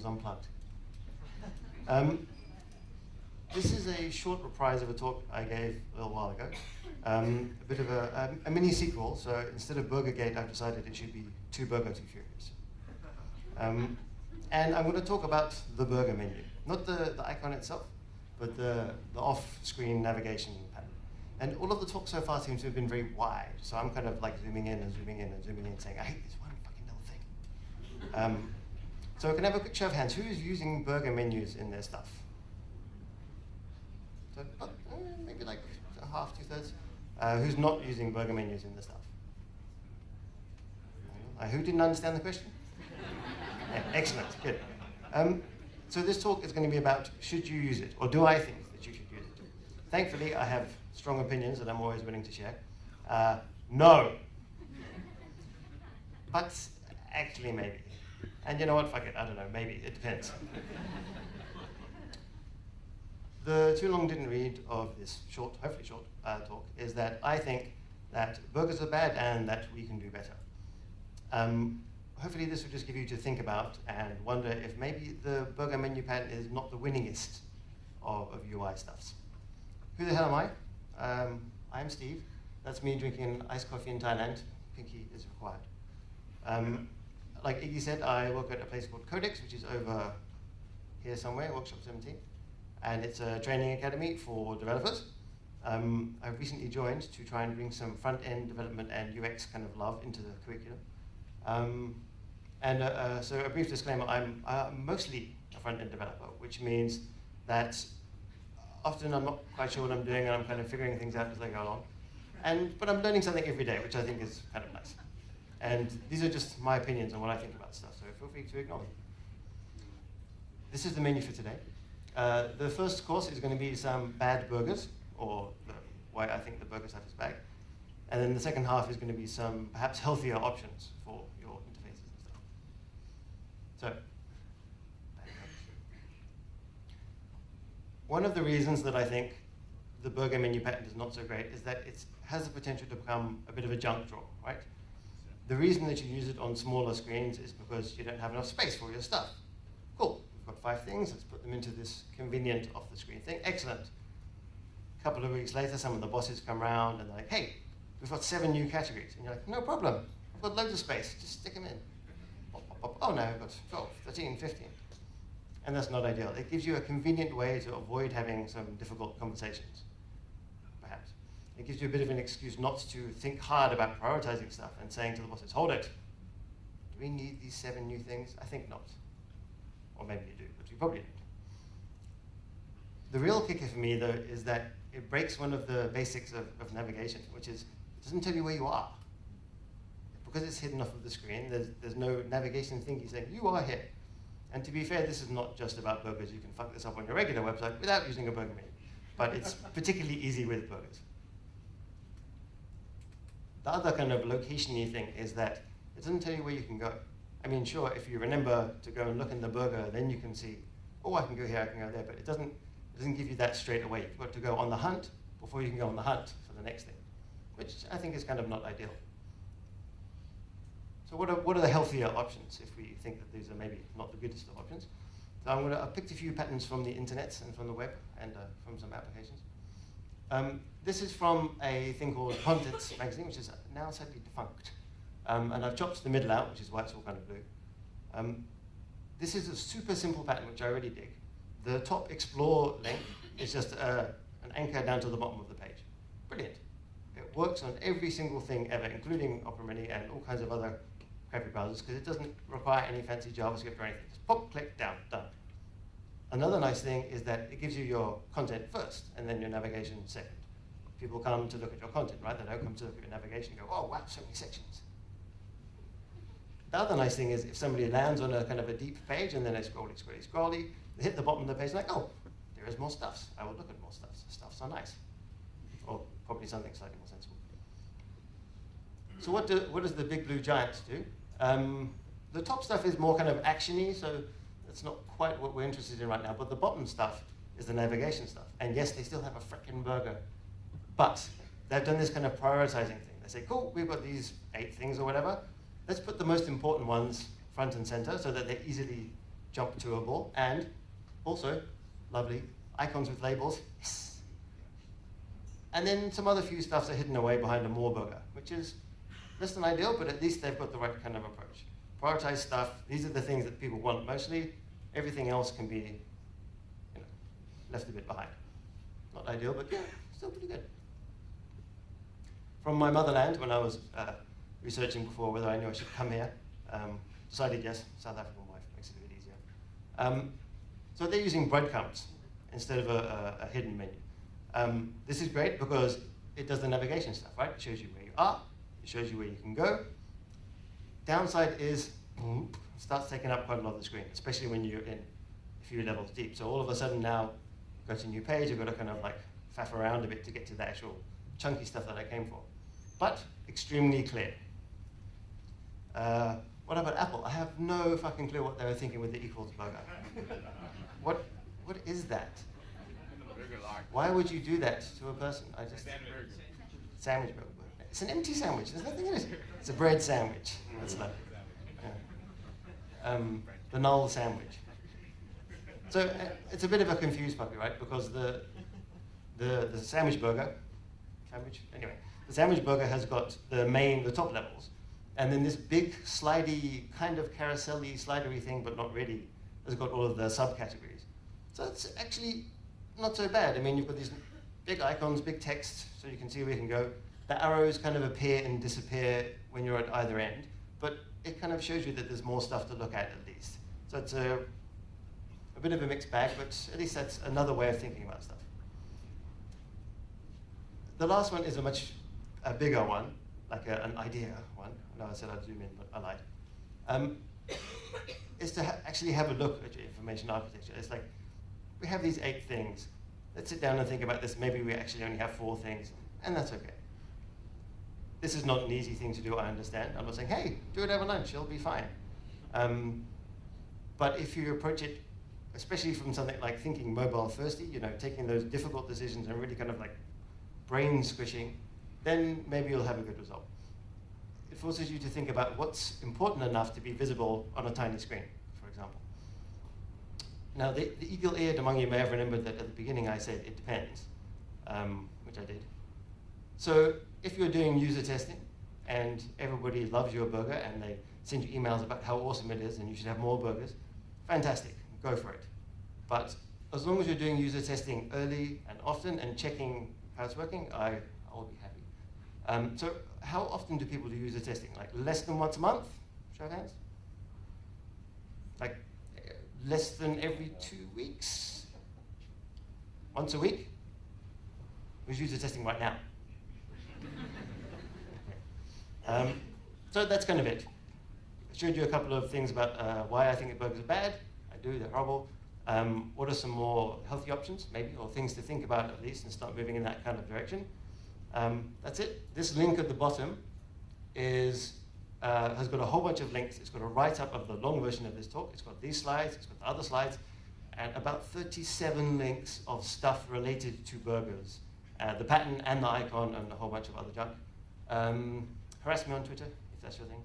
was unplugged. This is a short reprise of a talk I gave a little while ago. A bit of a mini sequel, so instead of Burgergate, I've decided it should be Too Burger, Too Furious. And I'm going to talk about the burger menu. Not the icon itself, but the off-screen navigation pattern. And all of the talk so far seems to have been very wide, so I'm kind of like zooming in and zooming in and zooming in, saying, I hate this one fucking little thing. So can I have a quick show of hands? Who is using burger menus in their stuff? So maybe like half, 2/3. Who's not using burger menus in their stuff? Who didn't understand the question? Yeah, excellent, good. So this talk is going to be about, should you use it, or do I think that you should use it? Thankfully, I have strong opinions that I'm always willing to share. No. But actually, maybe. And you know what, fuck it, I don't know, maybe, it depends. The too long didn't read of this short, hopefully short, talk is that I think that burgers are bad and that we can do better. Hopefully this will just give you to think about and wonder if maybe the burger menu pattern is not the winningest of UI stuffs. Who the hell am I? I'm Steve. That's me drinking iced coffee in Thailand. Pinky is required. Like Iggy said, I work at a place called codeX, which is over here somewhere, Workshop 17. And it's a training academy for developers. I've recently joined to try and bring some front-end development and UX kind of love into the curriculum. So a brief disclaimer, I'm mostly a front-end developer, which means that often I'm not quite sure what I'm doing and I'm kind of figuring things out as I go along. But I'm learning something every day, which I think is kind of nice. And these are just my opinions on what I think about stuff, so feel free to ignore them. This is the menu for today. The first course is going to be some bad burgers, or why I think the burger stuff is bad. And then the second half is going to be some perhaps healthier options for your interfaces and stuff. So, one of the reasons that I think the burger menu pattern is not so great is that it has the potential to become a bit of a junk drawer, right? The reason that you use it on smaller screens is because you don't have enough space for your stuff. Cool, we've got 5 things, let's put them into this convenient off-the-screen thing. Excellent. A couple of weeks later, some of the bosses come around and they're like, hey, we've got 7 new categories. And you're like, no problem, we've got loads of space, just stick them in. Pop, pop, pop. Oh no, we've got 12, 13, 15. And that's not ideal. It gives you a convenient way to avoid having some difficult conversations, perhaps. It gives you a bit of an excuse not to think hard about prioritizing stuff and saying to the bosses, hold it, do we need these 7 new things? I think not. Or maybe you do, but you probably don't. The real kicker for me, though, is that it breaks one of the basics of navigation, which is it doesn't tell you where you are. Because it's hidden off of the screen, there's no navigation thingy saying, you are here. And to be fair, this is not just about burgers. You can fuck this up on your regular website without using a burger menu. But it's particularly easy with burgers. The other kind of location-y thing is that it doesn't tell you where you can go. I mean, sure, if you remember to go and look in the burger, then you can see, oh, I can go here, I can go there, but it doesn't give you that straight away. You've got to go on the hunt before you can go on the hunt for the next thing, which I think is kind of not ideal. So what are the healthier options if we think that these are maybe not the goodest of options? So I've picked a few patterns from the internet and from the web and from some applications. This is from a thing called codeX magazine, which is now sadly defunct. And I've chopped the middle out, which is why it's all kind of blue. This is a super simple pattern, which I really dig. The top explore link is just an anchor down to the bottom of the page. Brilliant. It works on every single thing ever, including Opera Mini and all kinds of other crappy browsers, because it doesn't require any fancy JavaScript or anything. Just pop, click, down, done. Another nice thing is that it gives you your content first, and then your navigation second. People come to look at your content, right? They don't come to look at your navigation and go, oh, wow, so many sections. The other nice thing is if somebody lands on a kind of a deep page and then they scrolly, scrolly, scrolly, they hit the bottom of the page like, oh, there is more stuffs. I will look at more stuffs. Stuffs are nice. Or probably something slightly more sensible. So what does the big blue giant do? The top stuff is more kind of action-y, so that's not quite what we're interested in right now, but the bottom stuff is the navigation stuff. And yes, they still have a frickin' burger, but they've done this kind of prioritizing thing. They say, cool, we've got these 8 things or whatever. Let's put the most important ones front and center so that they're easily jump to a ball, and also, lovely, icons with labels. Yes. And then some other few stuffs are hidden away behind a more burger, which is less than ideal, but at least they've got the right kind of approach. Prioritize stuff. These are the things that people want mostly. Everything else can be left a bit behind. Not ideal, but yeah, still pretty good. From my motherland, when I was researching before whether I knew I should come here, decided yes, South African wife, makes it a bit easier. So they're using breadcrumbs instead of a hidden menu. This is great because it does the navigation stuff, right? It shows you where you are, it shows you where you can go. Downside is, it starts taking up quite a lot of the screen, especially when you're in a few levels deep. So all of a sudden now, go to a new page, you've got to kind of like faff around a bit to get to the actual chunky stuff that I came for. But extremely clear. What about Apple? I have no fucking clue what they were thinking with the equals burger. What is that? Why would you do that to a person? Sandwich burger. It's an empty sandwich. There's nothing in it. It's a bread sandwich. That's lovely. Yeah. The null sandwich. So it's a bit of a confused puppy, right? Because the sandwich burger, the sandwich burger has got the top levels, and then this big slidey, kind of carousel-y, slidery thing, but not really, has got all of the subcategories. So it's actually not so bad. I mean, you've got these big icons, big text, so you can see where you can go. The arrows kind of appear and disappear when you're at either end, but it kind of shows you that there's more stuff to look at least. So it's a bit of a mixed bag, but at least that's another way of thinking about stuff. The last one is a much bigger one, like an idea one. No, I said I'd zoom in, but I lied. Is to actually have a look at your information architecture. It's like, we have these 8 things. Let's sit down and think about this. Maybe we actually only have 4 things, and that's okay. This is not an easy thing to do, I understand. I'm not saying, hey, do it over lunch, it'll be fine. But if you approach it, especially from something like thinking mobile thirsty, taking those difficult decisions and really kind of like brain squishing, then maybe you'll have a good result. It forces you to think about what's important enough to be visible on a tiny screen, for example. Now, the eagle-eared among you may have remembered that at the beginning I said it depends, which I did. So if you're doing user testing and everybody loves your burger and they send you emails about how awesome it is and you should have more burgers, fantastic, go for it. But as long as you're doing user testing early and often and checking how it's working, I'll be happy. So how often do people do user testing? Like less than once a month? Show of hands. Like less than every 2 weeks? Once a week? Who's user testing right now? So that's kind of it. I showed you a couple of things about why I think burgers are bad. I do, they're horrible. What are some more healthy options, maybe, or things to think about at least and start moving in that kind of direction? That's it. This link at the bottom has got a whole bunch of links. It's got a write-up of the long version of this talk. It's got these slides, it's got the other slides, and about 37 links of stuff related to burgers. The pattern and the icon and a whole bunch of other junk. Harass me on Twitter, if that's your thing.